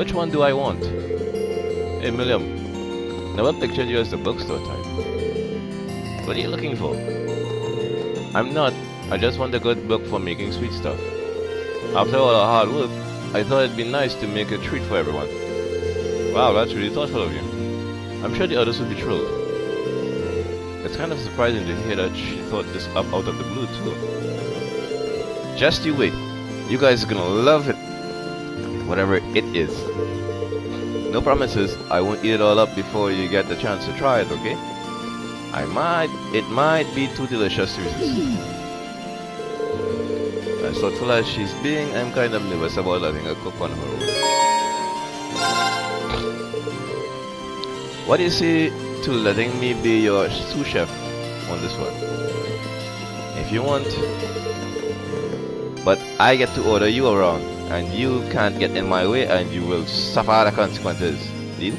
Which one do I want? Hey, William. Never pictured you as the bookstore type. What are you looking for? I'm not. I just want a good book for making sweet stuff. After all our hard work, I thought it'd be nice to make a treat for everyone. Wow, that's really thoughtful of you. I'm sure the others would be thrilled. It's kind of surprising to hear that she thought this up out of the blue too. Just you wait. You guys are gonna love it. Whatever it is. No promises. I won't eat it all up before you get the chance to try it, okay? It might be too delicious to resist. As thoughtful as she's being, I'm kind of nervous about letting her cook on her own. What do you say to letting me be your sous chef on this one? If you want. But I get to order you around, and you can't get in my way, and you will suffer the consequences. Deal?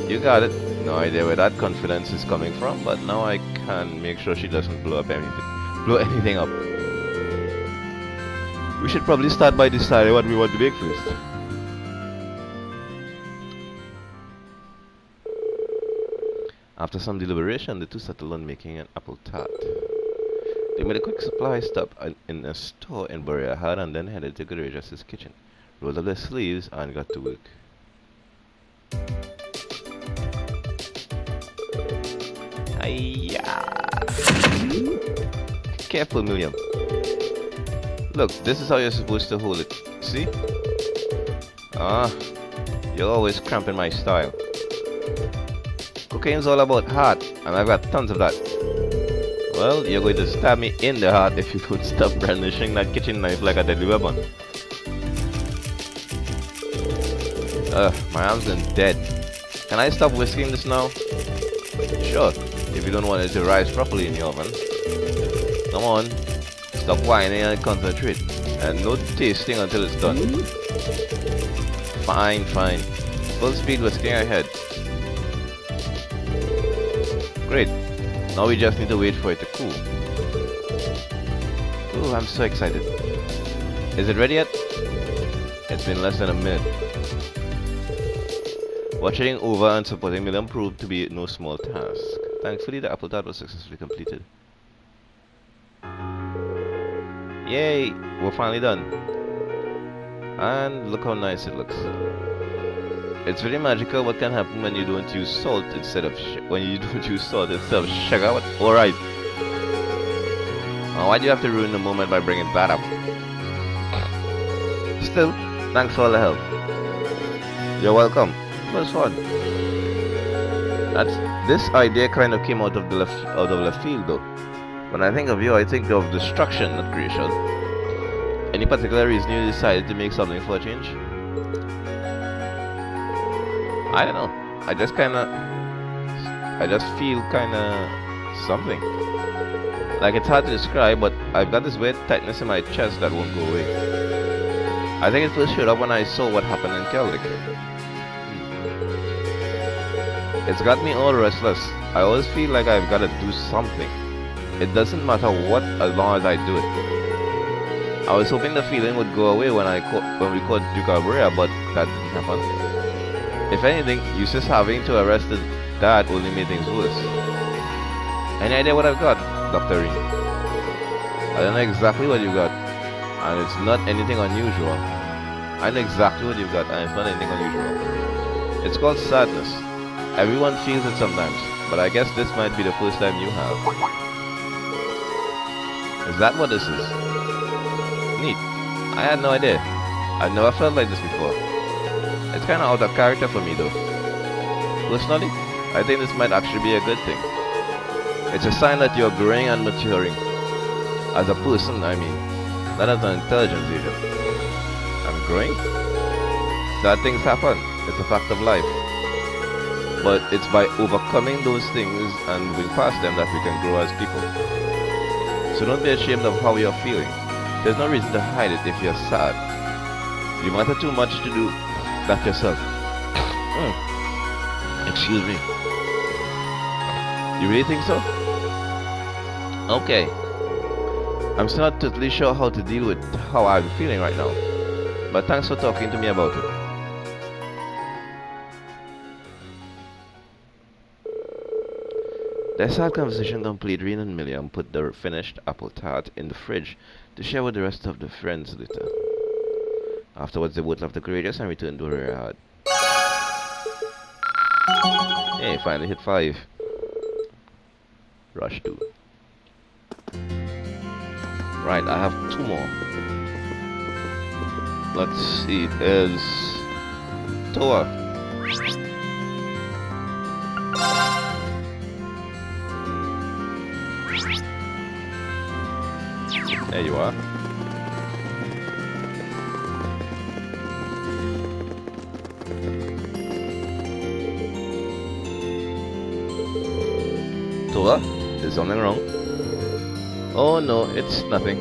You got it. No idea where that confidence is coming from, but now I can make sure she doesn't blow anything up. We should probably start by deciding what we want to make first. After some deliberation, the two settled on making an apple tart. They made a quick supply stop in a store in Berea Hard and then headed to Courageous's kitchen, rolled up their sleeves, and got to work. Hiya! Careful, William. Look, this is how you're supposed to hold it. See? You're always cramping my style. Cookine's all about heart, and I've got tons of that. Well, you're going to stab me in the heart if you don't stop brandishing that kitchen knife like a deadly weapon. My arm's going dead. Can I stop whisking this now? Sure, if you don't want it to rise properly in the oven. Come on, stop whining and concentrate. And no tasting until it's done. Fine. Full speed whisking ahead. Great. Now we just need to wait for it to cool. Ooh, I'm so excited. Is it ready yet? It's been less than a minute. Watching over and supporting William proved to be no small task. Thankfully, the apple tart was successfully completed. Yay! We're finally done. And look how nice it looks. It's really magical what can happen when you don't use salt instead of sugar. Alright. Why do you have to ruin the moment by bringing that up? Still, thanks for all the help. You're welcome. It was fun. This idea kind of came out of left field though. When I think of you, I think of destruction, not creation. Any particular reason you decided to make something for a change? I don't know. I just feel kinda something. Like it's hard to describe, but I've got this weird tightness in my chest that won't go away. I think it first showed up when I saw what happened in Celtic. It's got me all restless. I always feel like I've got to do something. It doesn't matter what, as long as I do it. I was hoping the feeling would go away when we caught Duke Alberia, but that didn't happen. If anything, Eustace having to arrest his dad only made things worse. Any idea what I've got, Dr. Reed? I don't know exactly what you got, and it's not anything unusual. I know exactly what you've got, and it's not anything unusual. It's called sadness. Everyone feels it sometimes, but I guess this might be the first time you have. Is that what this is? Neat. I had no idea. I've never felt like this before. It's kinda out of character for me though. Personally, I think this might actually be a good thing. It's a sign that you're growing and maturing. As a person, I mean. Not as an intelligence agent. I'm growing? Bad things happen. It's a fact of life. But it's by overcoming those things and moving past them that we can grow as people. So don't be ashamed of how you're feeling. There's no reason to hide it if you're sad. You matter too much to do that yourself. Excuse me. You really think so? Okay. I'm still not totally sure how to deal with how I'm feeling right now. But thanks for talking to me about it. The sad conversation complete, Reen and Miriam put the finished apple tart in the fridge to share with the rest of the friends later. Afterwards, they both left the Courageous and returned to where they had. Hey, finally hit 5. Rush 2. Right, I have 2 more. Let's see, there's Toa. There you are. Toa, is something wrong? Oh no, it's nothing.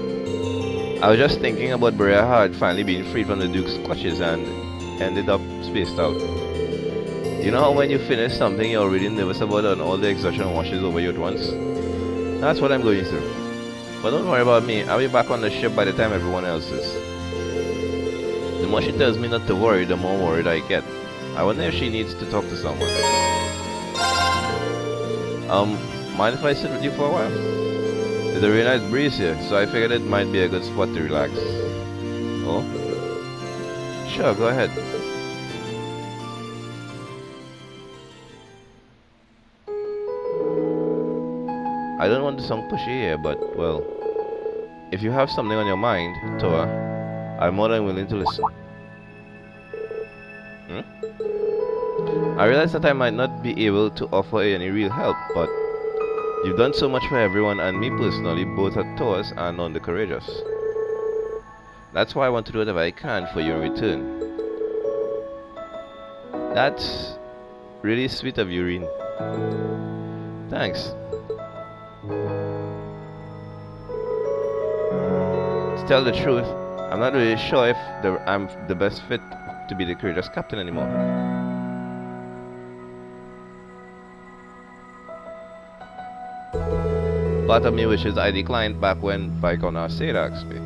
I was just thinking about Brea Hart finally being freed from the Duke's clutches and ended up spaced out. You know how when you finish something you're really nervous about and all the exhaustion washes over you at once? That's what I'm going through. But don't worry about me, I'll be back on the ship by the time everyone else is. The more she tells me not to worry, the more worried I get. I wonder if she needs to talk to someone. Mind if I sit with you for a while? There's a really nice breeze here, so I figured it might be a good spot to relax. Oh? Sure, go ahead. I don't want to sound pushy here, but, well, if you have something on your mind, Toa, I'm more than willing to listen. I realize that I might not be able to offer any real help, but you've done so much for everyone and me personally, both at Toa's and on the Courageous. That's why I want to do whatever I can for you in return. That's really sweet of you, Reen. Thanks. To tell the truth, I'm not really sure if I'm the best fit to be the Courageous captain anymore. Part of me wishes I declined back when Viscount Arcade asked me.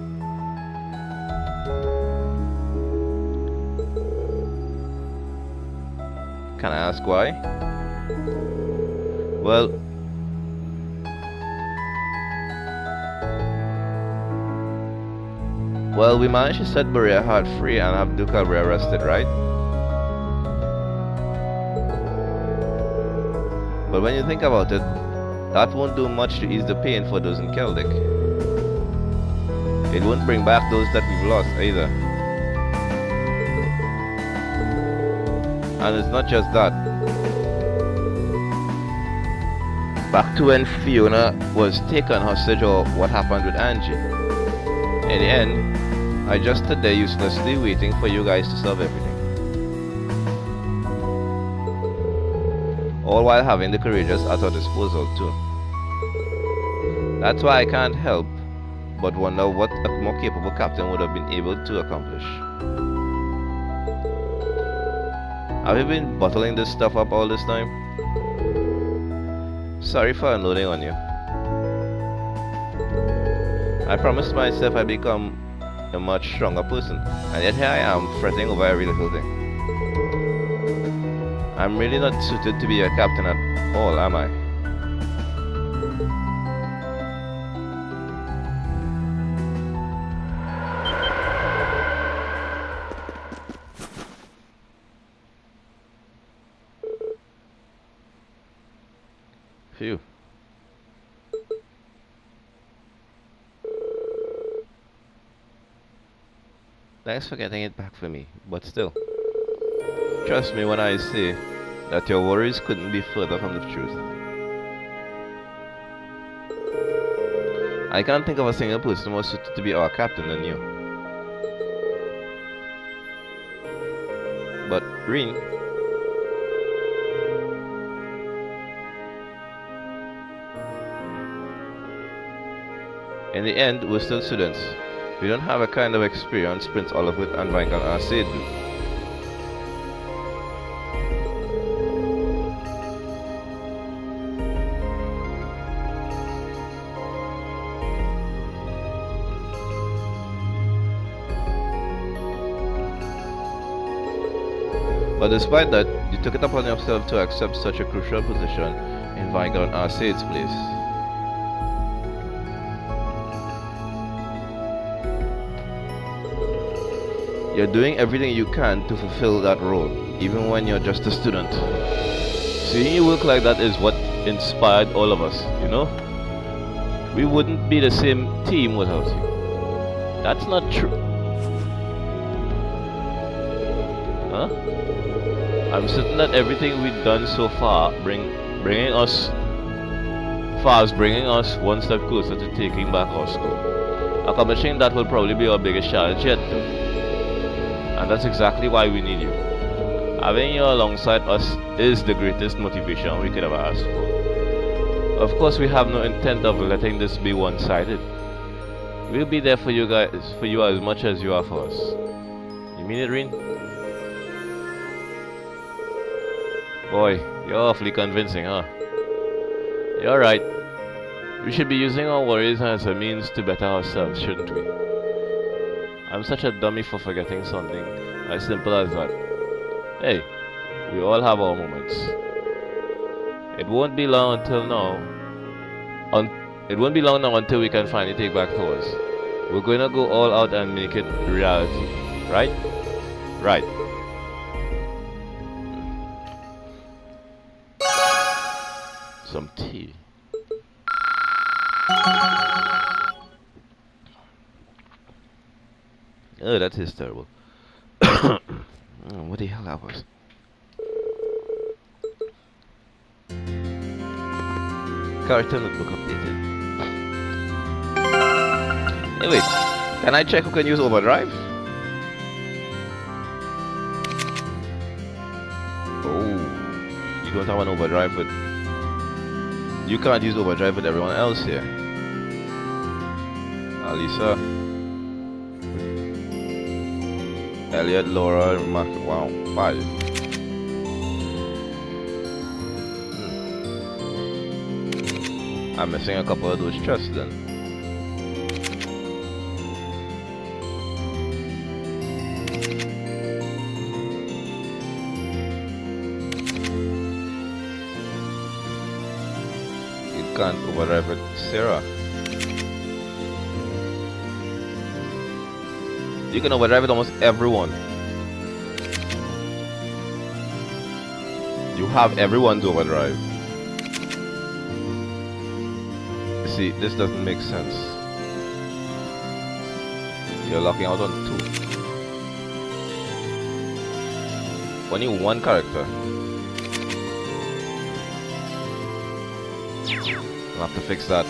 Can I ask why? Well, we managed to set Brea Hart free and have Duke Albrecht arrested, right? But when you think about it, that won't do much to ease the pain for those in Celtic. It won't bring back those that we've lost either. And it's not just that. Back to when Fiona was taken hostage or what happened with Angie. In the end, I just stood there uselessly waiting for you guys to solve everything. All while having the Courageous at our disposal too. That's why I can't help but wonder what a more capable captain would have been able to accomplish. Have you been bottling this stuff up all this time? Sorry for unloading on you. I promised myself I'd become a much stronger person, and yet here I am fretting over every little thing. I'm really not suited to be a captain at all, am I? Phew. Thanks for getting it back for me, but still. Trust me when I say that your worries couldn't be further from the truth. I can't think of a single person more suited to be our captain than you. But, Reen, in the end, we're still students. We don't have a kind of experience Prince Oliver and Viscount Arcade do. But despite that, you took it upon yourself to accept such a crucial position Invite on our seats, please. You're doing everything you can to fulfill that role, even when you're just a student. Seeing you work like that is what inspired all of us, you know? We wouldn't be the same team without you. That's not true. Huh? I'm certain that everything we've done so far bringing us one step closer to taking back our school. Accomplishing that will probably be our biggest challenge yet, though. And that's exactly why we need you. Having you alongside us is the greatest motivation we could ever ask for. Of course, we have no intent of letting this be one-sided. We'll be there for you guys, for you as much as you are for us. You mean it, Reen? Boy, you're awfully convincing, huh? You're right. We should be using our worries as a means to better ourselves, shouldn't we? I'm such a dummy for forgetting something as simple as that. Hey, we all have our moments. It won't be long now until we can finally take back ours. We're gonna go all out and make it reality, right? Right. Some tea. Oh, that is terrible. What the hell that was? Character notebook updated. Hey, wait. Can I check who can use overdrive? Oh, you don't have an overdrive, but you can't use overdrive with everyone else here. Alisa, Elliot, Laura, Mark. Wow, 5. I'm missing a couple of those chests then. You can't overdrive with Sarah. You can overdrive with almost everyone. You have everyone to overdrive. See, this doesn't make sense. You're locking out on 2. Only one character. I'll have to fix that.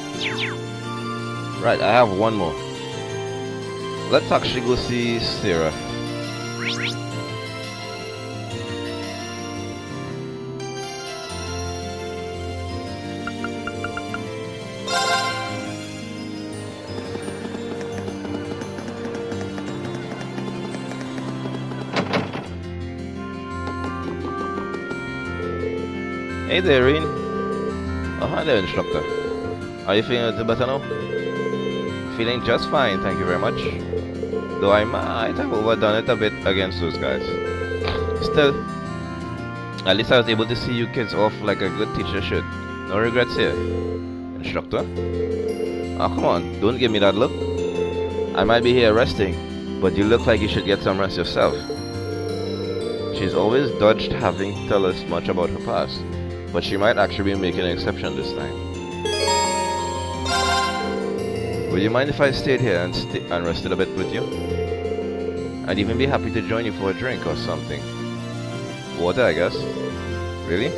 Right, I have one more. Let's actually go see Sarah. Hey there, Reen. Oh, hi there, instructor. Are you feeling a little better now? Feeling just fine, thank you very much. Though I might have overdone it a bit against those guys. Still, at least I was able to see you kids off like a good teacher should. No regrets here. Instructor? Oh, come on, don't give me that look. I might be here resting, but you look like you should get some rest yourself. She's always dodged having to tell us much about her past, but she might actually be making an exception this time. Would you mind if I stayed here and rested a bit with you? I'd even be happy to join you for a drink or something. Water, I guess. Really?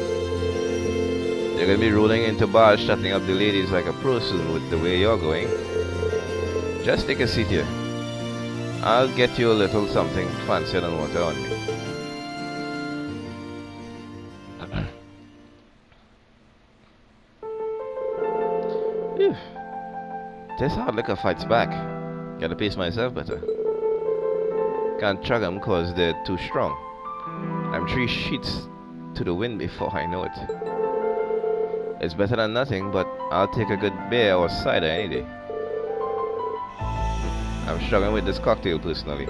You're gonna be rolling into bars, chatting up the ladies like a pro soon with the way you're going. Just take a seat here. I'll get you a little something fancier than water on me. This hard liquor fights back. Gotta pace myself better. Can't chug them cause they're too strong. I'm 3 sheets to the wind before I know it. It's better than nothing, but I'll take a good beer or cider any day. I'm struggling with this cocktail personally.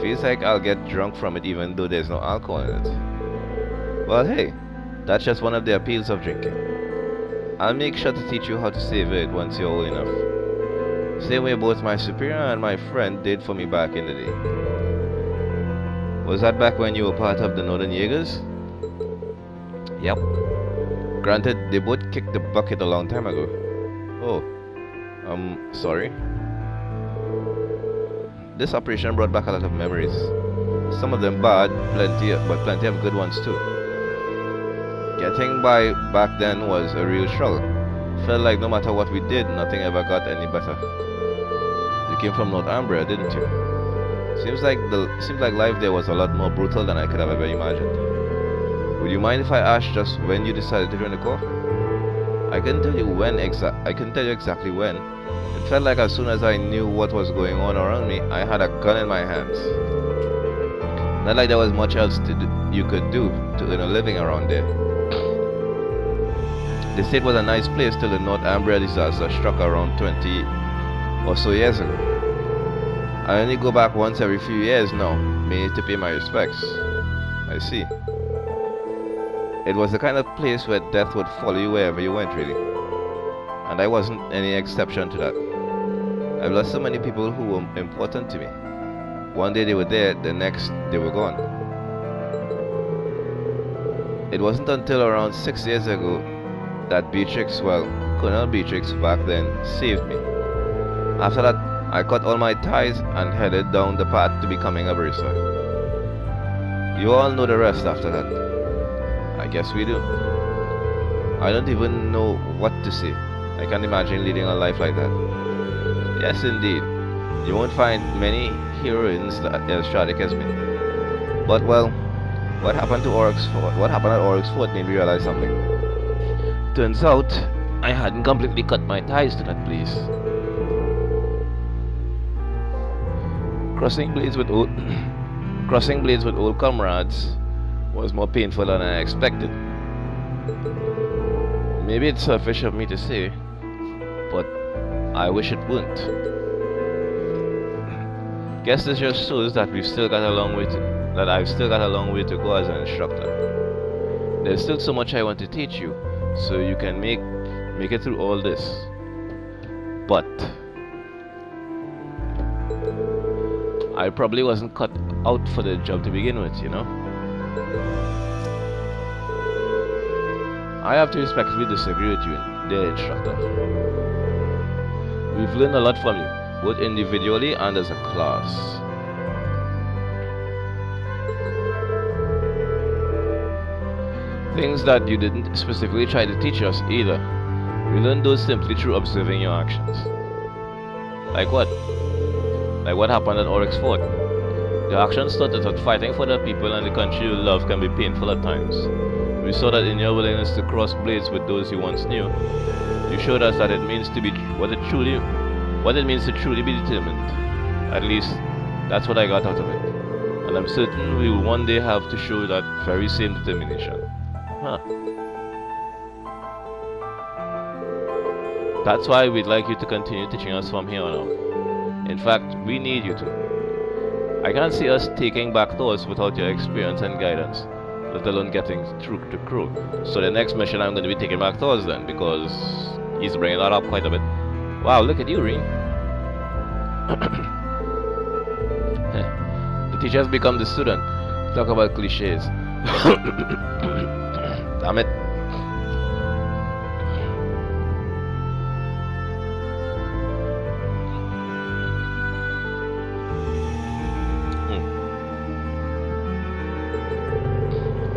Feels like I'll get drunk from it even though there's no alcohol in it. Well, hey, That's just one of the appeals of drinking. I'll make sure to teach you how to save it once you're old enough. Same way both my superior and my friend did for me back in the day. Was that back when you were part of the Northern Jaegers? Yep. Granted, they both kicked the bucket a long time ago. Oh, sorry. This operation brought back a lot of memories. Some of them bad, but plenty of good ones too. Getting by back then was a real struggle. Felt like no matter what we did, nothing ever got any better. You came from Northumbria, didn't you? Seems like life there was a lot more brutal than I could have ever imagined. Would you mind if I asked just when you decided to join the Corps? I couldn't tell you exactly when. It felt like as soon as I knew what was going on around me, I had a gun in my hands. Not like there was much else you could do to earn a living around there. The state was a nice place till the Northumbria disaster struck around 20 or so years ago. I only go back once every few years now, mainly to pay my respects. I see. It was the kind of place where death would follow you wherever you went, really. And I wasn't any exception to that. I've lost so many people who were important to me. One day they were there, the next they were gone. It wasn't until around 6 years ago that Colonel Beatrix back then saved me. After that, I cut all my ties and headed down the path to becoming a bracer. You all know the rest after that. I guess we do. I don't even know what to say. I can't imagine leading a life like that. Yes, indeed. You won't find many heroines as tragic as me. But well, what happened at Oryx Fort made me realize something. Turns out, I hadn't completely cut my ties to that place. Crossing blades with old comrades was more painful than I expected. Maybe it's selfish of me to say, but I wish it wouldn't. Guess this just shows that I've still got a long way to go as an instructor. There's still so much I want to teach you, so you can make it through all this. But I probably wasn't cut out for the job to begin with, you know? I have to respectfully disagree with you, dear instructor. We've learned a lot from you, both individually and as a class. Things that you didn't specifically try to teach us either. We learned those simply through observing your actions. Like what? Like what happened at Oryx Fort. Your actions taught us that fighting for the people and the country you love can be painful at times. We saw that in your willingness to cross blades with those you once knew. You showed us that it means to be what it means to truly be determined. At least, that's what I got out of it. And I'm certain we will one day have to show that very same determination. Huh. That's why we'd like you to continue teaching us from here on out. In fact, we need you to. I can't see us taking back doors without your experience and guidance, let alone getting through to crew. So the next mission I'm going to be taking back doors then, because he's bringing that up quite a bit. Wow, look at you, Reen. The teacher's become the student. Talk about cliches. Damn it.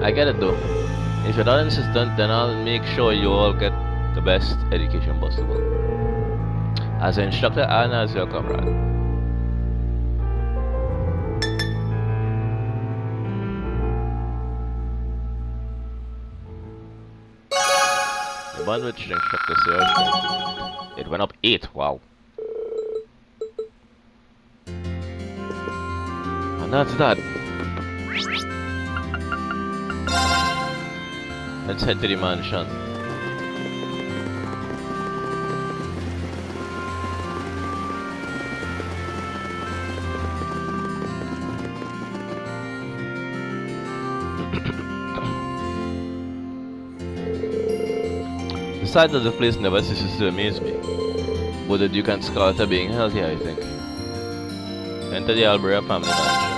I get it though. If you're not insistent, then I'll make sure you all get the best education possible. As an instructor and as your comrade. The bond which the instructor served, it went up 8, wow. And that's that. Let's head to the mansion. sight of the place never ceases to amaze me. But the Duke and Scarlet are being held here, I think. Enter the Albury family mansion.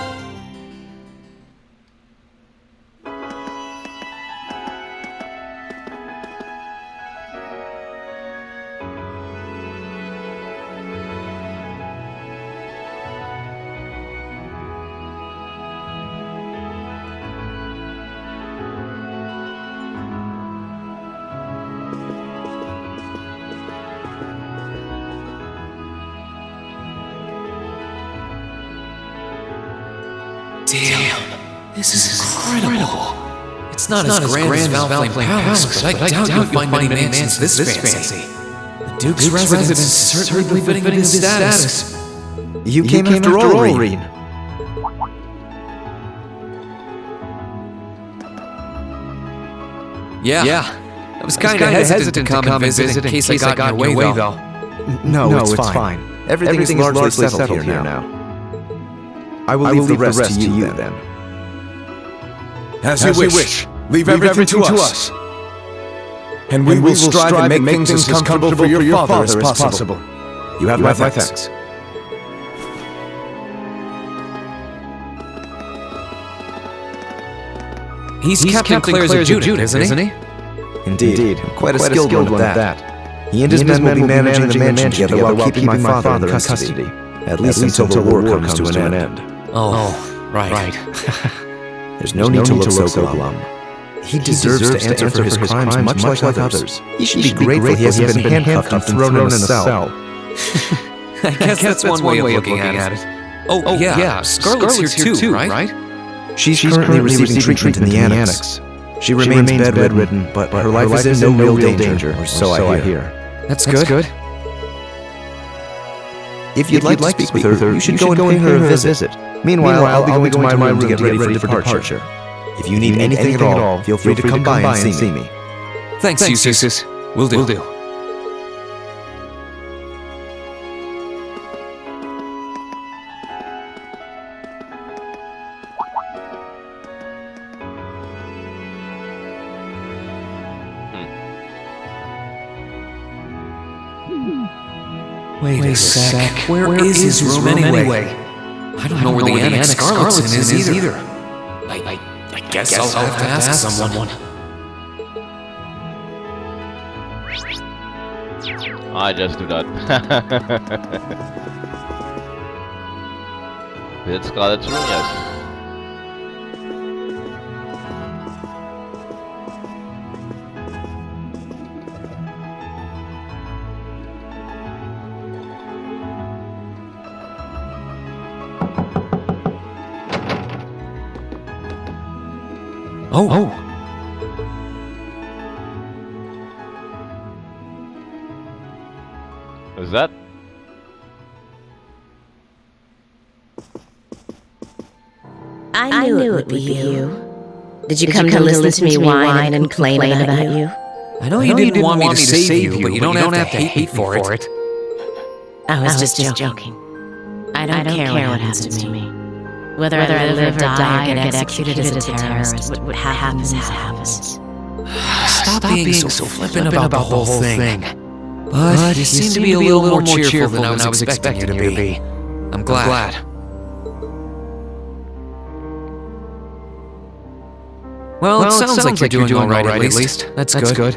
Damn, this is incredible. It's not as grand as Valflame Palace, but I doubt you'll find many mansions this fancy. The Duke's residence is certainly befitting of his status. You came after all, Reen. Yeah. I was kind of hesitant to come and visit in case I got in your way, though. No, it's fine. Everything is largely settled here now. I will leave the rest to you, then. As you wish. Leave everything to us. And we will strive to make things as comfortable for your father as possible. You have my thanks. He's Captain Claire's adjutant, isn't he? Indeed. Quite a skilled one at that. He and his men will be managing the mansion together while keeping my father in custody. At least until the war comes to an end. Oh, right. There's no need to look so glum. He deserves to answer for his crimes much like others. He should be grateful he hasn't been handcuffed and thrown in a cell. I guess that's one way of looking at it. Oh, yeah, Scarlet's here too, right? She's currently receiving treatment in the annex. She remains bedridden, but her life is in no real danger, or so I hear. That's good. If you'd like to speak with her, you should go and pay her a visit. Meanwhile, I'll be going to my room to get ready for departure. If you need anything at all, feel free to come by and see me. Thanks, Eustace. Will do. Wait a sec. Where is his room anyway? I don't know where the annex Scarlet's in is either. I guess I'll have to ask someone. I just do that. It's Scarlet's room, yes. Oh. Is that? I knew it would be you. Did you come to listen to me whine and complain about you? I know you didn't want me to save you, but you don't have to hate me for it. I was just joking. I don't care what happens to me. Whether I live or die or get executed as a terrorist, what happens happens. Stop being so flippant about the whole thing. But you seem to be a little more cheerful than I was expecting you to be. I'm glad. Well, it sounds like you're doing all right at least. That's good.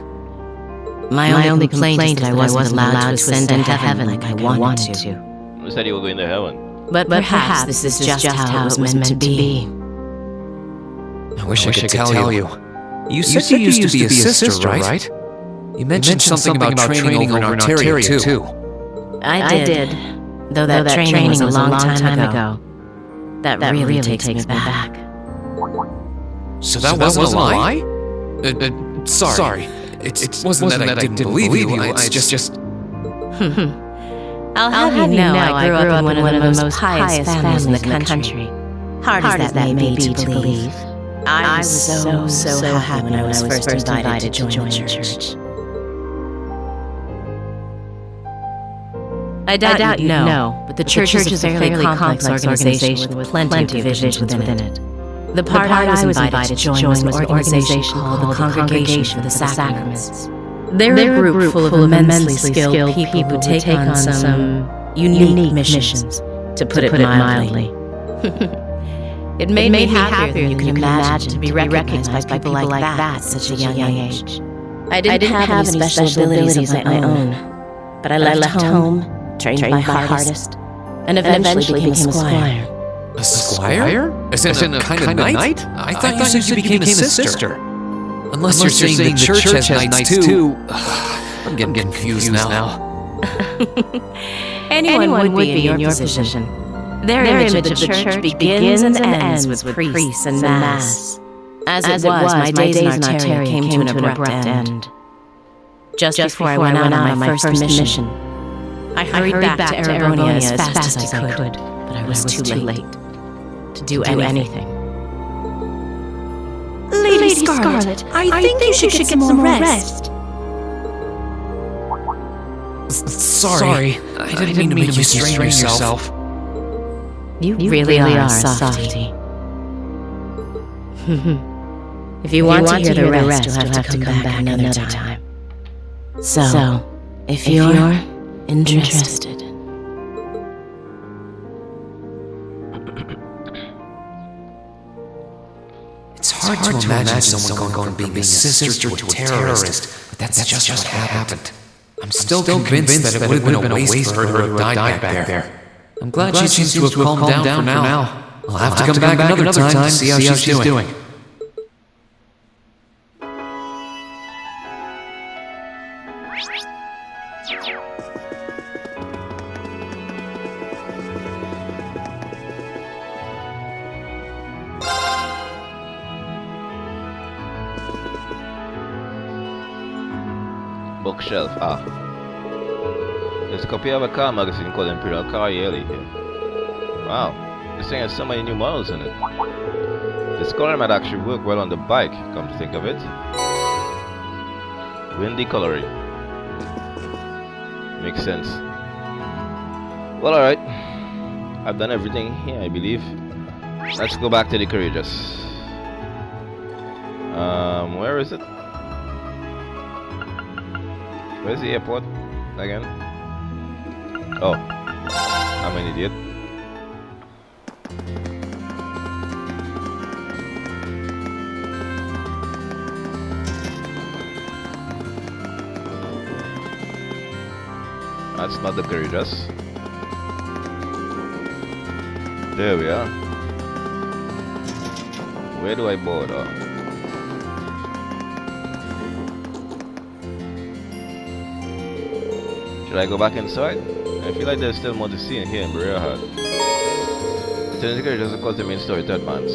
My only complaint is that I wasn't allowed to ascend into heaven like I wanted to. You said you were going to heaven. But perhaps this is just how it was meant to be. I wish I could tell you. You said you used to be a sister, right? You mentioned something about training over in Ontario, too. I did. Though that training was a long time ago. That really takes me back. So that wasn't a lie? Sorry. It wasn't that I didn't believe you. It's just... I'll have you know I grew up in one of the most pious families in the country. Hard as that may be to believe. I was so happy when I was first invited to join the church. I doubt you know, but the church is a fairly complex organization with plenty of divisions within it. The part I was invited to join was an organization called the Congregation for the Sacraments. They're a group full of immensely skilled people who take on some unique missions, to put it mildly. It made me happier than you can imagine to be recognized by people like that at such a young age. I didn't have any special abilities of my own, but I left home, trained my hardest, and eventually became a squire. A squire? As in a kind of knight? I thought you said you became a sister. Unless you're saying the church has knights too. I'm getting confused now. Anyone would be in your position. Their image of the church begins and ends with priests and mass. As it was, my days in Arteria came to an abrupt end. Just before I went out on my first mission, I hurried back to Erebonia as fast as I could, but I was too late to do anything. Lady Scarlet, I think you should get some more rest. Sorry, I didn't mean to make you strain yourself. You really are a softie. If you want to hear the rest, you'll have to come back another time. So, if you're interested. It's hard to imagine someone going from being a sister to a terrorist, but that's just what happened. I'm still convinced that it would have been a waste for her to have died back there. I'm glad she seems to have calmed down for now. I'll have to come back another time to see how she's doing. Bookshelf, There's a copy of a car magazine called Imperial Car Yearly here. Wow, this thing has so many new models in it. This color might actually work well on the bike, come to think of it. Windy coloring. Makes sense. Well, alright. I've done everything here, I believe. Let's go back to the Courageous. Where is it? Where's the airport again? Oh, I'm an idiot. That's not the Courageous. There we are. Where do I board? Should I go back inside? I feel like there's still more to see in here in Berea-Heart. Returning to Courageous will cause the main story to advance.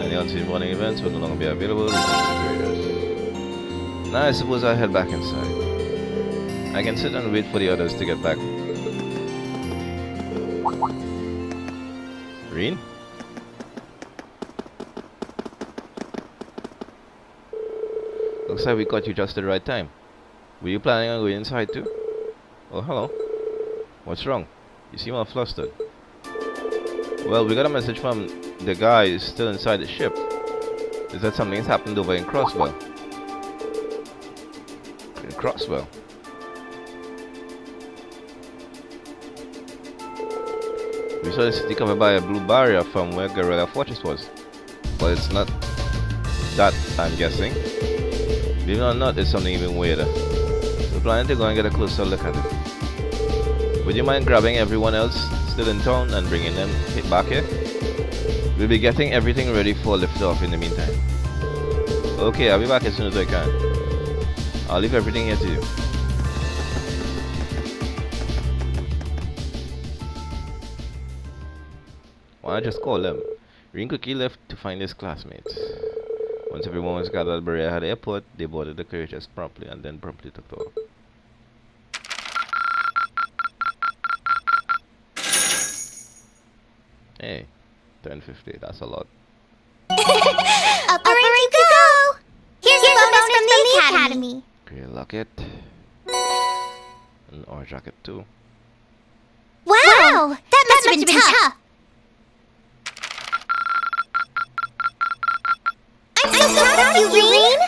Any unseen warning events will no longer be available. Return to Courageous. Now I suppose I'll head back inside. I can sit and wait for the others to get back. Green? Looks like we caught you just at the right time. Were you planning on going inside too? Oh, hello. What's wrong? You seem all flustered. Well, we got a message from the guy who's still inside the ship. Is that something's happened over in Crosswell? In Crosswell? We saw the city covered by a blue barrier from where Guerrilla Fortress was. But it's not that, I'm guessing. Believe it or not, it's something even weirder. We're planning to go and get a closer look at it. Would you mind grabbing everyone else still in town and bringing them back here? We'll be getting everything ready for liftoff in the meantime. Okay, I'll be back as soon as I can. I'll leave everything here to you. Why not just call them? Green Cookie left to find his classmates. Once everyone was gathered at Berea-Heart Airport, they boarded the Courageous promptly and then promptly took off. Hey, 1050, that's a lot. Upper you go! Here's a bonus from the Academy. Grey locket. And orange jacket too. Wow! That must have been tough. I'm so proud of you, Reen!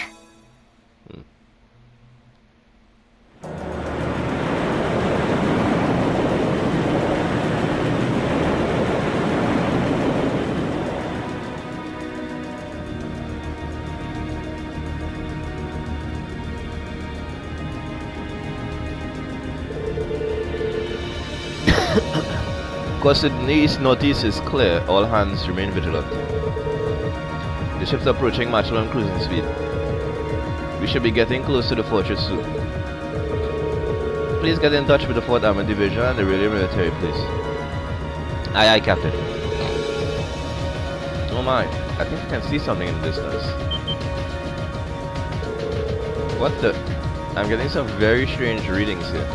Because the northeast is clear, all hands remain vigilant. The ship's approaching maximum cruising speed. We should be getting close to the fortress soon. Please get in touch with the 4th Armored Division and the Radio Military Police. Aye, aye, Captain. Oh my, I think I can see something in the distance. What the? I'm getting some very strange readings here.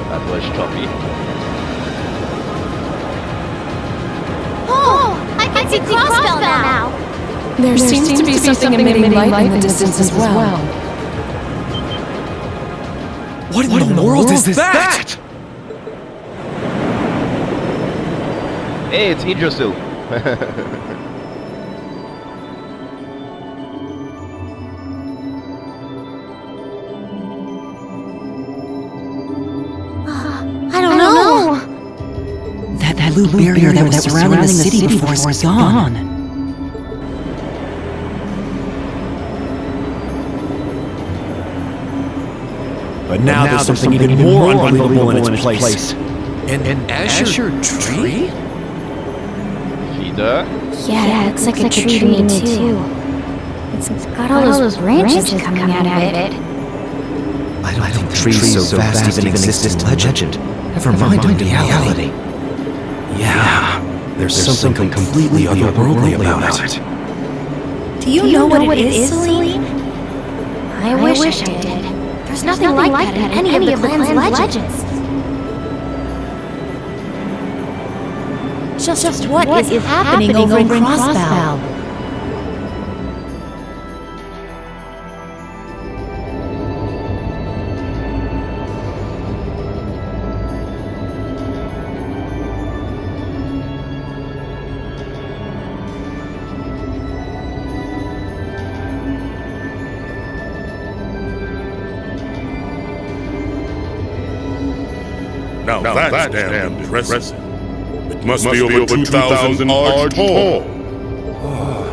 That was choppy. Oh, I can see Crossbell now. There seems to be something emitting light in the distance as well. What in the world is that? Hey, it's Idrisu. I don't know. That blue barrier that was surrounding the city before is gone. But now there's something even more unbelievable in its place. An azure tree? Feeder? Yeah, it looks like a tree to me too. It's got all those branches coming out of it. I don't think trees so vast even exist in legend. Never mind in reality. Yeah, there's something completely otherworldly about it. Do you know what it is, Celine? I wish I did. There's nothing like that in any of the clan's legends. Just what is happening over in Crossbell? Now that's damn impressive. It must be over 2,000 yards tall.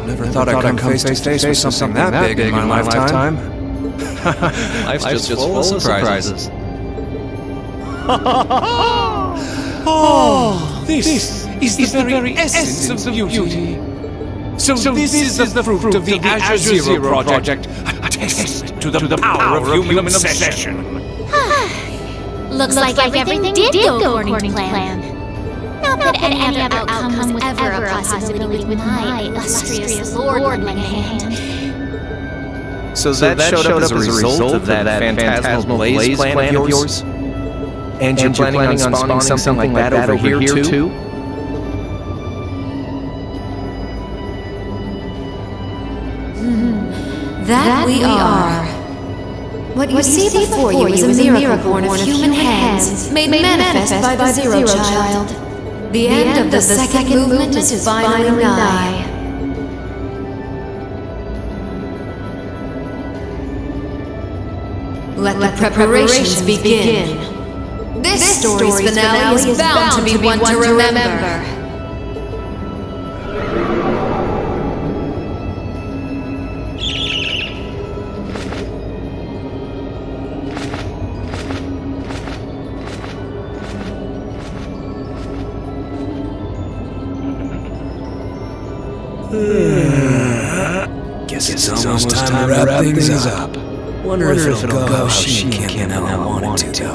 Never thought I'd come face to face with something that big in my lifetime. Life's just full of surprises. Oh, this is the very essence of beauty. So this is the fruit of the Azure Zero project, a test to the power of human obsession. Looks like everything did go according to plan. Not that any other outcome was ever a possibility with my illustrious lord lending a hand. So that showed up as a result of that phantasmal blaze plan of yours? And you're planning on spawning something like that over here too? That we are. What you see before you is a miracle born of human hands, made manifest by the Zero Child. The end of the second movement is finally nigh. Let the preparations begin. This story's finale is bound to be one to remember. Guess it's almost time to wrap things up. Wonder if it'll go how she and Camilla want it to go.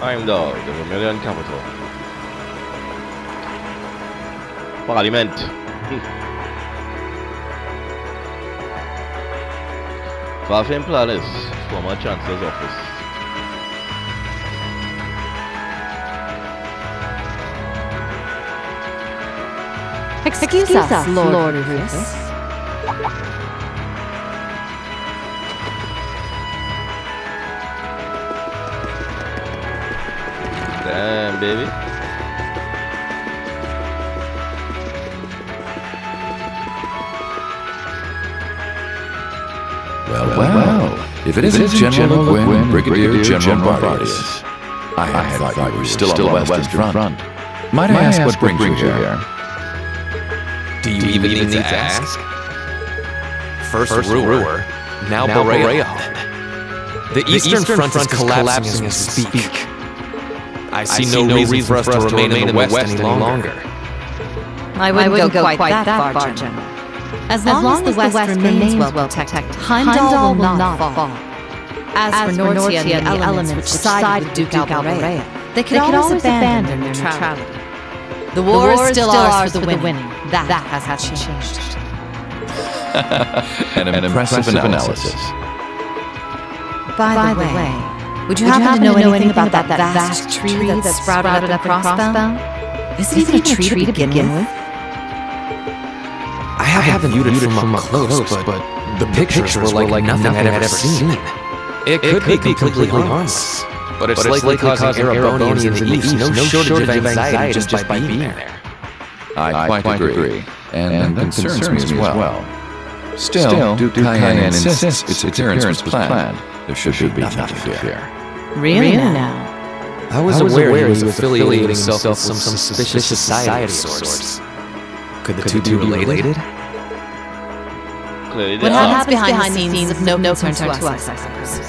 I'm Dog, the Vermilion capital. Parliament. Farfin Palace, former Chancellor's office. Excuse us, Lord Rufus. Damn, baby. If it isn't General Gwyn and Brigadier General Bardius, I had thought you were still on the Western Front. Might I ask what brings you here? Do you even need to ask? First Ruhr, now Boreal. The Eastern Front is collapsing as we speak. I see no reason for us to remain in the West any longer. I wouldn't go quite that far, General. As long as the West remains well protected, Heimdall will not fall. As for Nortia and the elements which side with Duke Alborea, they can always abandon their neutrality. The war is still ours for the winning. That hasn't changed. An impressive analysis. By the way, would you happen to know anything about that vast tree that sprouted up in Crossbow? Is it even a tree to begin with? I haven't viewed it from up close, but the pictures were like nothing I'd ever seen. It could be completely harmless, but it's likely causing Erebonians in the East no shortage of anxiety just by being there. I quite agree, and that concerns me as well. Still, Duke Cayenne insists its appearance was planned. There should be nothing to fear. Really now? I was aware he was affiliating himself with some suspicious society of sorts. Could the two be related? What happens behind the scenes is no concern to us, I suppose.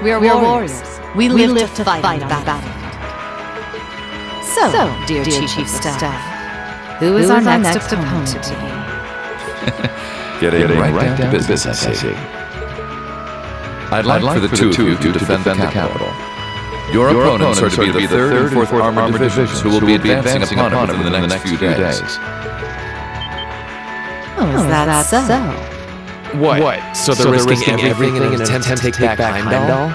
We are warriors. We live to fight on the battlefield. So, dear Chief of Staff, who is our next opponent to be? Getting right down to business, I see. I'd like for the two of you to defend the capital. Your opponents are to be the 3rd and 4th Armored Divisions who will be advancing upon it within the next few days. Oh, is that so? What? So they're risking everything in an attempt to take back Heimdall?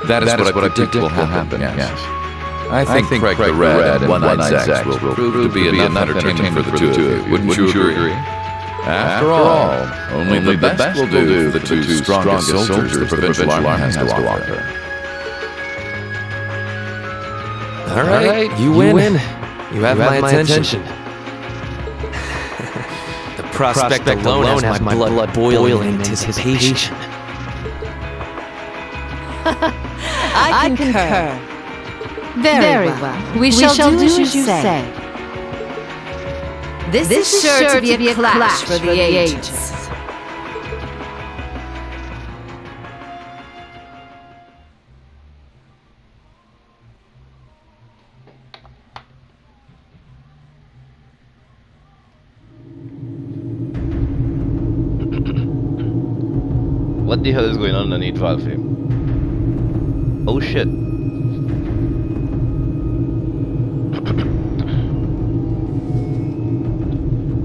That is what I predict will happen, yes. I think Craig the Red and One-Eyed Zax will prove to be enough entertainment for the two of you. Wouldn't you agree? After all, only the best will do for the two strongest soldiers the Provincial Army has to offer. All right, you win. You have my attention. The prospect alone has my blood boiling in anticipation. I concur. Very well. We shall do as you say. This is sure to be a clash for the ages. What the hell is going on underneath Valve? Oh shit.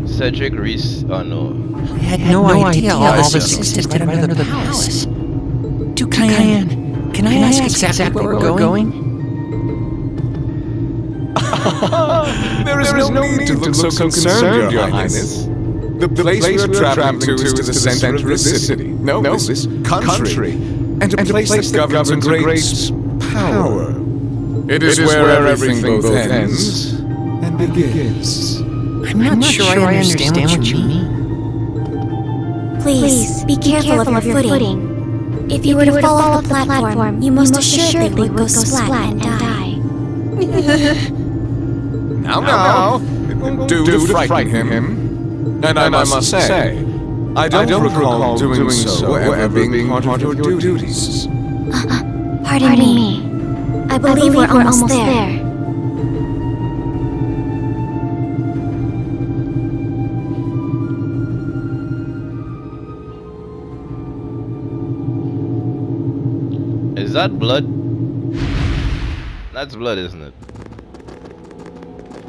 Cedric Reese, oh no. I had no idea all this existed right under the palace. Duke Cayenne, can I ask exactly where we're going? There is no need to look so concerned, Your Highness. The place we are traveling to is the center of this city. No, this country. And a place that governs in great power. It is where everything both ends and begins. I'm not sure I understand what you mean. Please, be careful of your footing. If you were to fall off the platform, you most assuredly would go splat and die. Now, it won't do to frighten him. And I must say, I don't recall doing so ever being part of your duties. Pardon me. I believe we're almost there. Is that blood? That's blood, isn't it?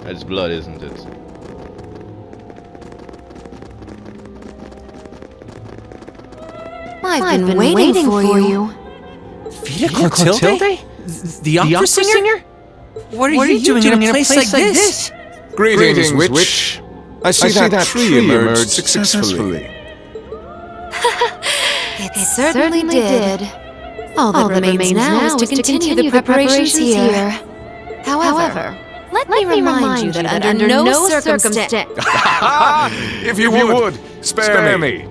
It's blood, isn't it? I've been waiting for you. Vita Clotilde? The opera singer? What are you doing in a place like this? Greetings, witch. I see that tree emerged successfully. It certainly did. All that remains now is to continue the preparations here. However, let me remind you that under no circumstance... If you would, spare me.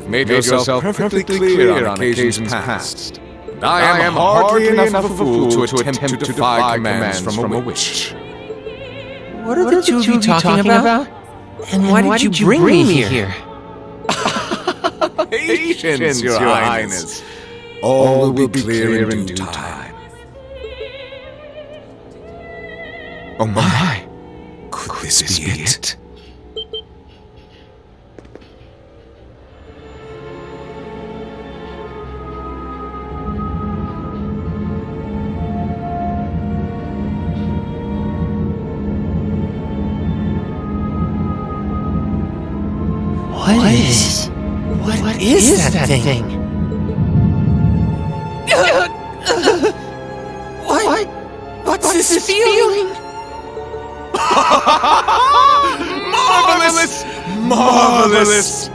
You've made yourself perfectly clear on occasions past. I am hardly enough of a fool to attempt to defy commands from a witch. What are the two of you talking about? And why did you bring me here? Patience, Your Highness. All will be clear in due time. Oh my! Could this be it? What is that thing? What's this feeling? Marvelous! Marvelous!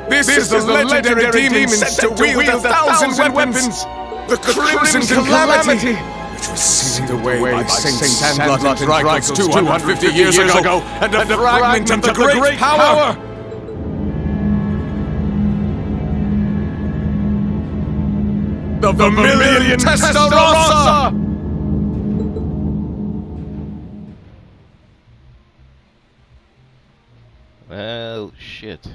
This is the legendary demon sent to wield 1,000 weapons! The Crimson Calamity! Which was sealed away by Saint Sandlot and Dragos 250 years ago, and a fragment of the great power! The Vermilion Testarossa! Well, shit.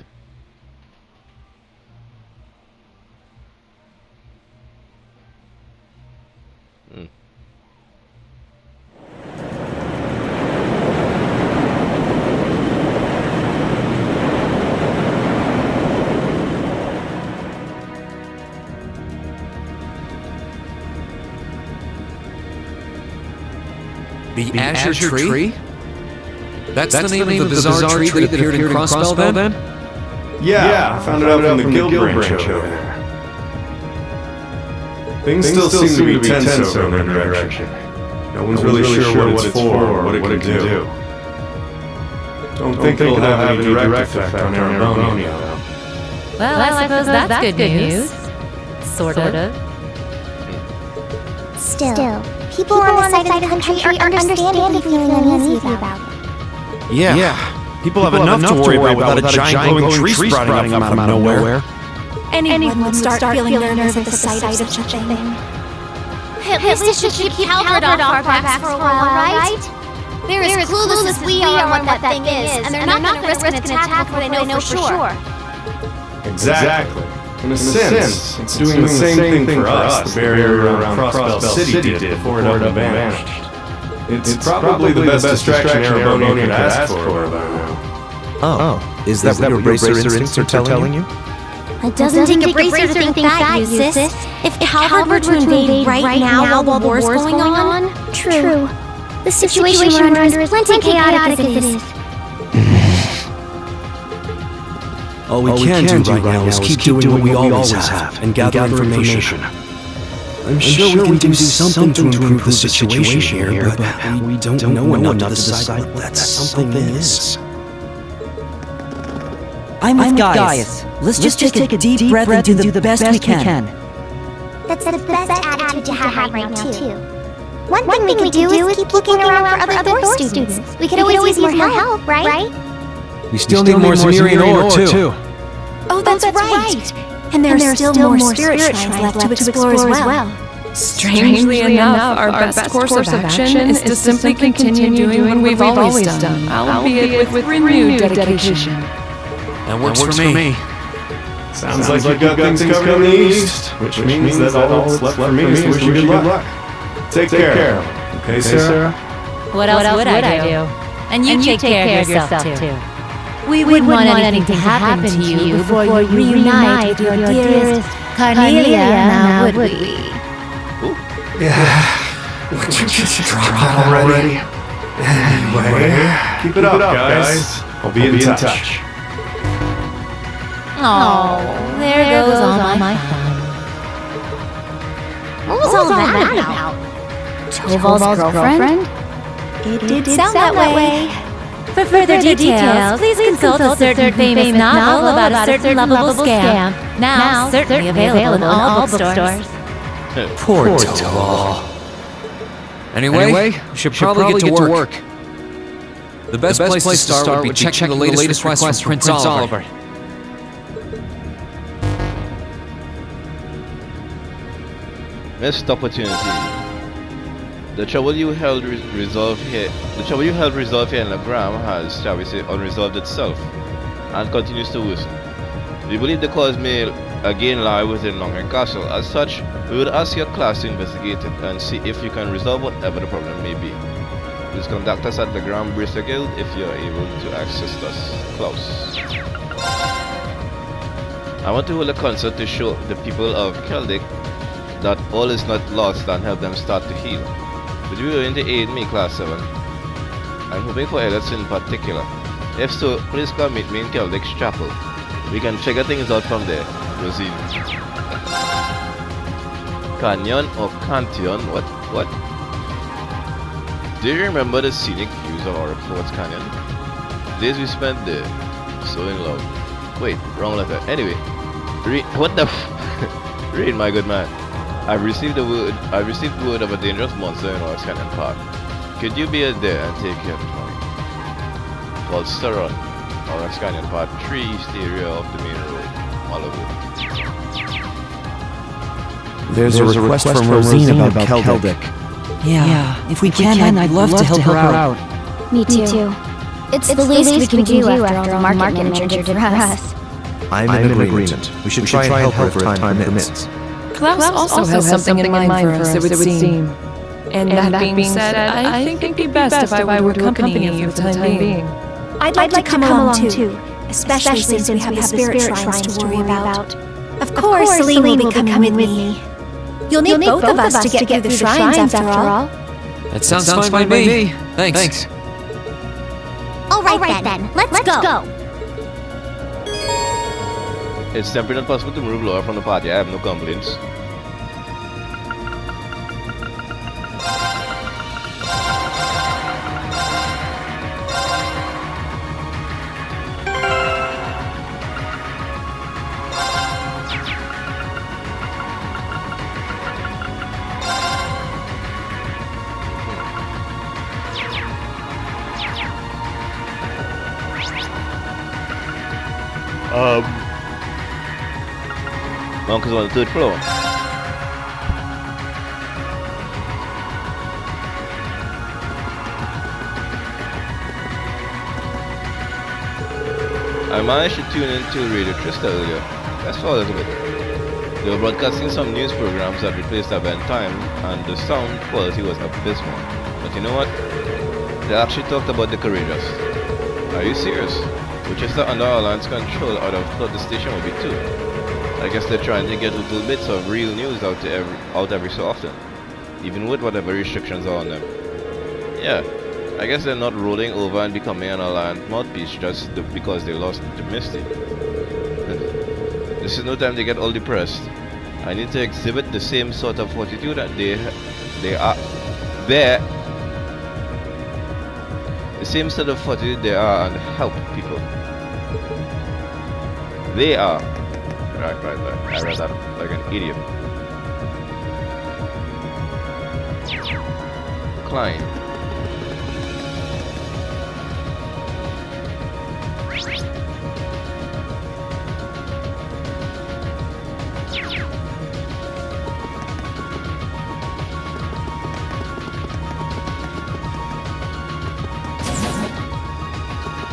The Azure Tree? That's the name of the bizarre tree that appeared in Crossbell then? Yeah, I found it out from the guild branch over there. Things still seem to be tense over in that direction. No one's really sure what it's for or what it can do. Don't think it'll have any direct effect on Arabonia, though. Well, I suppose that's good news. Sort of. Still, people on the side of the country are understandably feeling uneasy about it. Yeah. People have enough to worry about without a giant glowing tree sprouting up from out of nowhere. Anyone would start feeling nervous at the sight of such a thing. At least it should keep Halberd off our backs for a while, right? They're as clueless as we are on what that thing is, and they're not going to risk an attack before they know for sure. Exactly. In a sense, it's doing the same thing for us the barrier around Crossbell City did before it up and vanished. It's probably the best distraction Arabonia could ask for by now. Oh, is that what your bracer instincts are telling you? It doesn't take a bracer to think that, Eustace. If Halberd were to invade right now while the war's going on... True. The situation we're under is plenty chaotic as it is. All we can do right now is keep doing what we always have and gather information. I'm sure we can do something to improve the situation here, but we don't know enough to decide what that something is. I'm with Gaius. Let's just take a deep breath and do the best we can. That's the best attitude to have right now, too. One thing we could do is keep looking around for other Thor students. We could always use more help, right? We still need more Zemirian ore, too. Oh, that's right. And there are still more spirit shrines left to explore as well. Strangely enough, our best course of action is to simply continue doing what we've always done, albeit with renewed dedication. That works for me. Sounds like you've got things covered in the east, which means that all that's left for me is to wish you good luck. Take care. Okay, Sarah? What else would I do? And you take care of yourself, too. We wouldn't want anything to happen to you before you reunite with your dearest Cornelia, now would we? Yeah. Would you just drop that already? Anyway, keep it up, guys. I'll be in touch. Oh, there goes all my fun. What was all that about? Toval's girlfriend? It did sound that way. For further details, please consult a certain famous novel about a certain lovable scam, now certainly available in all bookstores. Poor Toval. Anyway, we should probably get to work. The best place to start would be checking the latest request from Prince Oliver. Missed opportunity. The trouble you held resolved here in Lagram has, shall we say, unresolved itself and continues to worsen. We believe the cause may again lie within Longing Castle. As such, we would ask your class to investigate it and see if you can resolve whatever the problem may be. Please contact us at the Grand Bracer Guild if you are able to assist us. Klaus. I want to hold a concert to show the people of Keldic that all is not lost and help them start to heal. Would you be willing to aid me, Class 7? I'm hoping for edits in particular. If so, please come meet me in Keldic's chapel. We can figure things out from there. Rosine. Canyon or Cantillon? What? Do you remember the scenic views of our Forts Canyon? Days we spent there. So in love. Wait, wrong letter. Anyway. What the Read, my good man. I've received word of a dangerous monster in Oryx Canyon Park. Could you be there and take care of it for me? Called Suron, Oryx Canyon Part 3, east area of the main road, Malibu. There's a request from Rosine about Keldic. Yeah, if we can, I'd love to help her out. Me too. It's the least we can do after all the market manager did for us. I'm in agreement. We should try and help her if time permits. Klaus also has something in mind for us, it would seem. And that being said, I think it'd be best if I were to accompany you for the time being. I'd like to come along too, especially since we have the spirit shrines to worry about. Of course, Celine will be coming with me. You'll need both of us to get through the shrines after all. That sounds fine by me. Thanks. All right then, let's go. It's simply not possible to remove Laura from the party. I have no complaints. Monk is on the 3rd floor. I managed to tune into Radio Trista earlier. That's for a little bit. They were broadcasting some news programs that replaced event time, and the sound quality was abysmal. But you know what? They actually talked about the Courageous. Are you serious? Winchester under Alliance control, I'd have thought the station would be too. I guess they're trying to get little bits of real news out every so often, even with whatever restrictions are on them. Yeah, I guess they're not rolling over and becoming an Alliance mouthpiece just because they lost to Misty. This is no time to get all depressed. I need to exhibit the same sort of fortitude that they are there. The same sort of fortitude they are and help people. They are. Right. I read that like an idiot. Klein.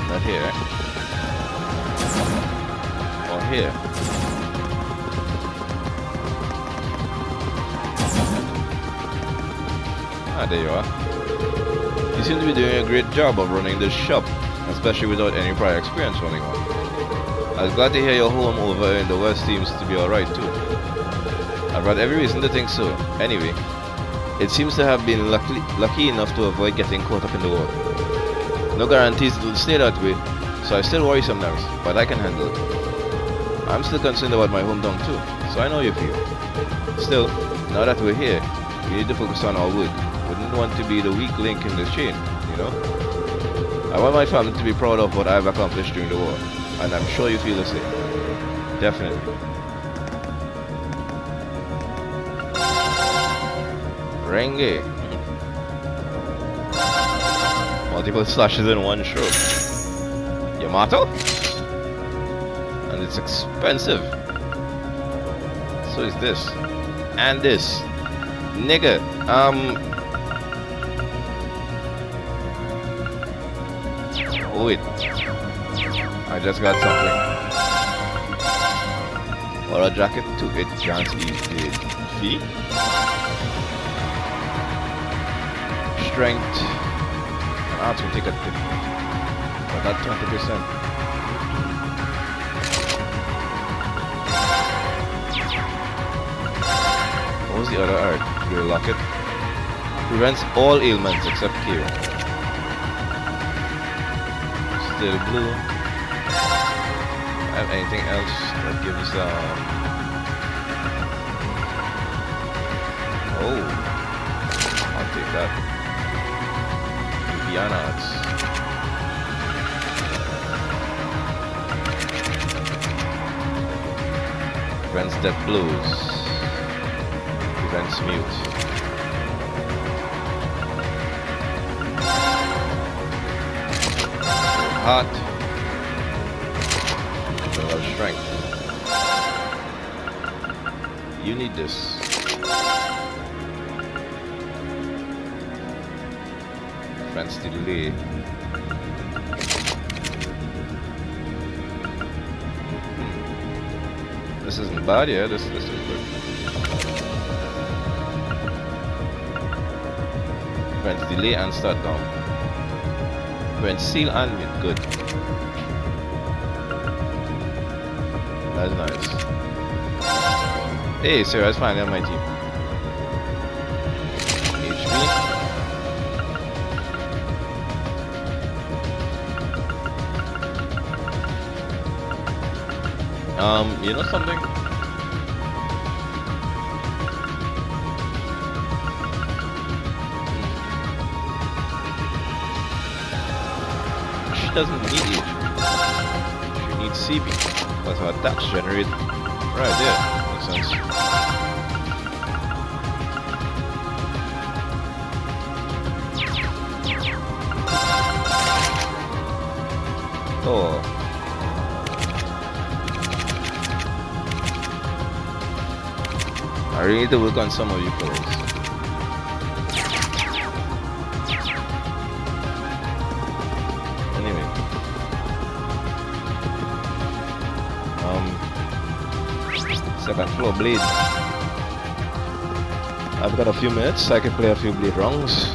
Not here. Or here. Ah, there you are. You seem to be doing a great job of running this shop, especially without any prior experience running one. I was glad to hear your home over in the West seems to be alright too. I've had every reason to think so. Anyway, it seems to have been lucky enough to avoid getting caught up in the war. No guarantees it will stay that way, so I still worry sometimes, but I can handle it. I'm still concerned about my hometown too, so I know you feel. Still, now that we're here, we need to focus on our work. Wouldn't want to be the weak link in this chain, you know? I want my family to be proud of what I've accomplished during the war, and I'm sure you feel the same. Definitely. Renge. Multiple slashes in one stroke. Yamato? And it's expensive. So is this. And this. Nigga, oh wait. I just got something. Or a jacket to it grants ease the fee. Strength. An arts will take a tip. But not 20%. What was the other art? Your locket. Prevents all ailments except Kira. Still blue. Have anything else that gives oh, I'll take that. Piano arts. Prevents death blows. Prevents mute. Hot. Strength. You need this. Prevents delay. This isn't bad, yeah. This is good. Prevents delay and start down. Prevents seal and mute. Good. That's nice. Hey, Sarah's finally on my team. HP. You know something? She doesn't need HP. She needs CB. That's how attacks generate. Right, yeah. Makes sense. Oh. I really need to work on some of you fellas. Anyway. Second floor blade. I've got a few minutes, I can play a few blade rounds.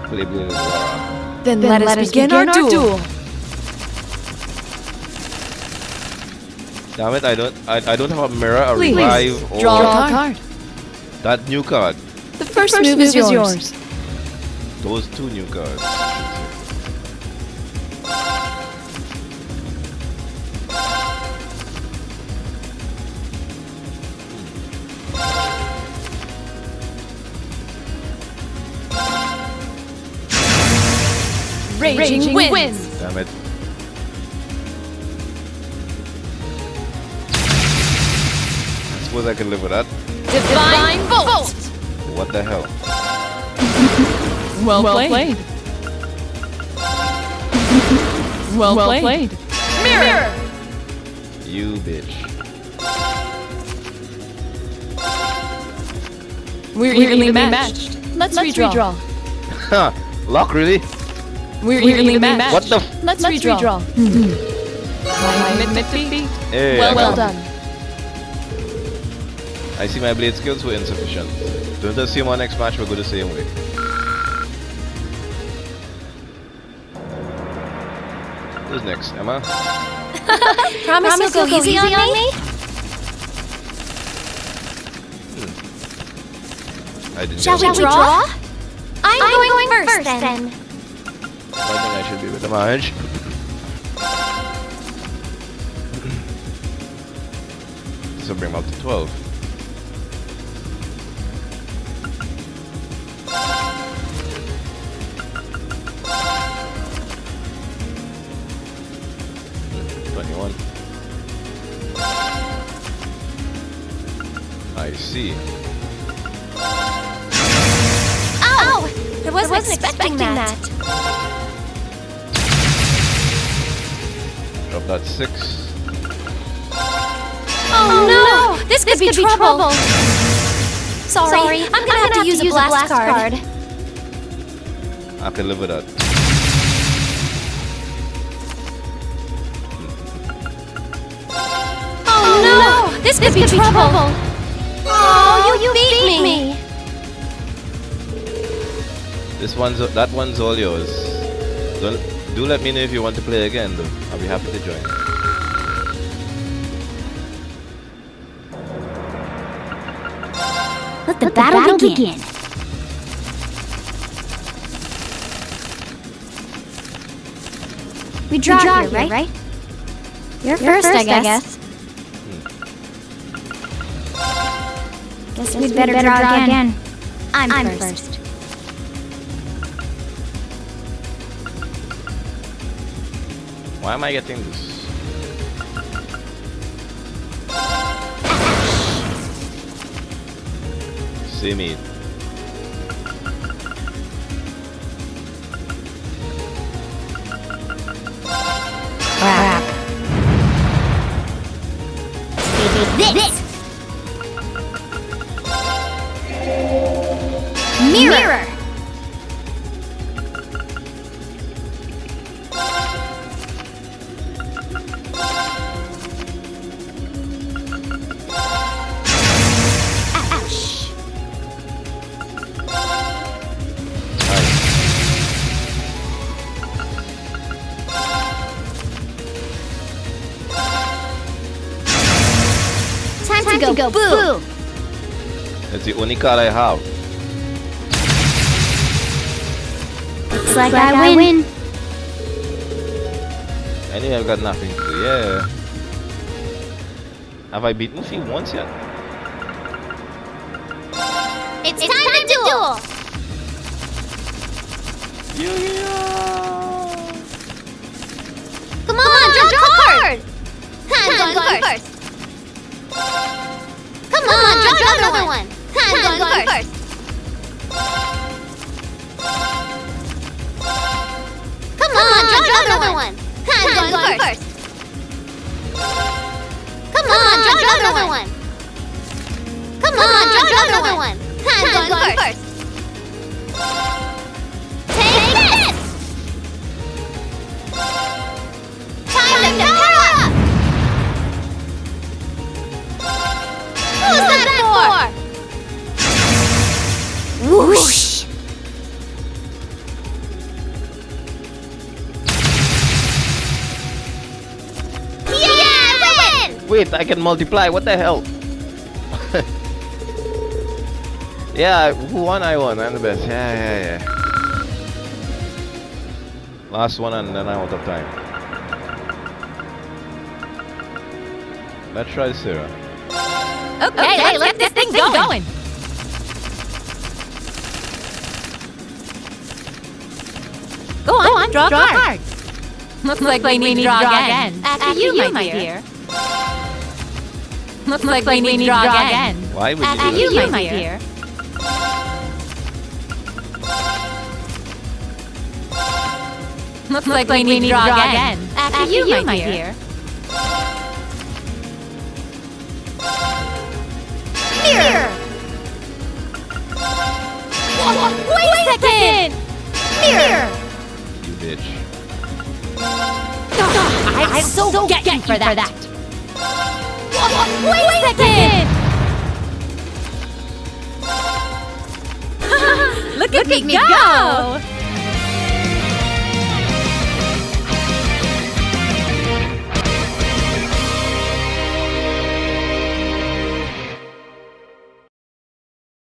Play blade Laura. Then let us begin our duel. Damn it, I don't have a mirror, a Please, revive, or draw a card. That new card. The first move is yours. Those two new cards. Raging winds. Damn it. I suppose I can live with that. Divine Bolt. What the hell? Well played. Well played. Mirror. You bitch. We're evenly matched. Let's redraw. Ha! Lock, really? We're evenly matched. What the Let's redraw. Hey, Well done. I see my blade skills were insufficient. Don't assume our next match we'll go the same way. Who's next? Emma? Promise you'll go easy on me? I didn't Shall know. we draw? I'm going first then. I think I should be with the match. This will bring him up to 12. I see. Ow! I wasn't expecting that. Drop that 6. Oh no! This could be trouble. Sorry, I'm gonna have to use a blast card. I can live with that. Oh no! This could be trouble. Oh, you beat me. That one's all yours. Do let me know if you want to play again, though. I'll be happy to join. Let the battle begin. We draw here, right? You're first, I guess. Guess we'd better draw again. I'm first. Why am I getting this? See me. Crap. This. Mirror. Time to go boo! That's the only card I have. Looks like I win. Anyway, I've got nothing to do. Yeah. Have I beaten Fee once yet? It's time to duel! Come on, draw a card! I'm going first. Come on, draw another one! I'm going first. Come on, draw another one! I'm going first. Come on, draw another one! Come on, draw another one! I'm going first. Take this! Time to power up! Who's that for? Whoosh! Yeah, win! Wait, I can multiply. What the hell? Yeah, who won? I won. I'm the best. Yeah. Last one and then I'm out of time. Let's try Sarah. Okay, let's get this thing going. Go on, draw a card. Looks like we need to draw again. After you, my dear. Looks like we need to draw again. Why would After you do that? you, my dear. Looks like we need to draw again. After you, my dear. Mirror! Wait a second! Mirror! You bitch. I'd so get you for that. Wait a second! Look at me go!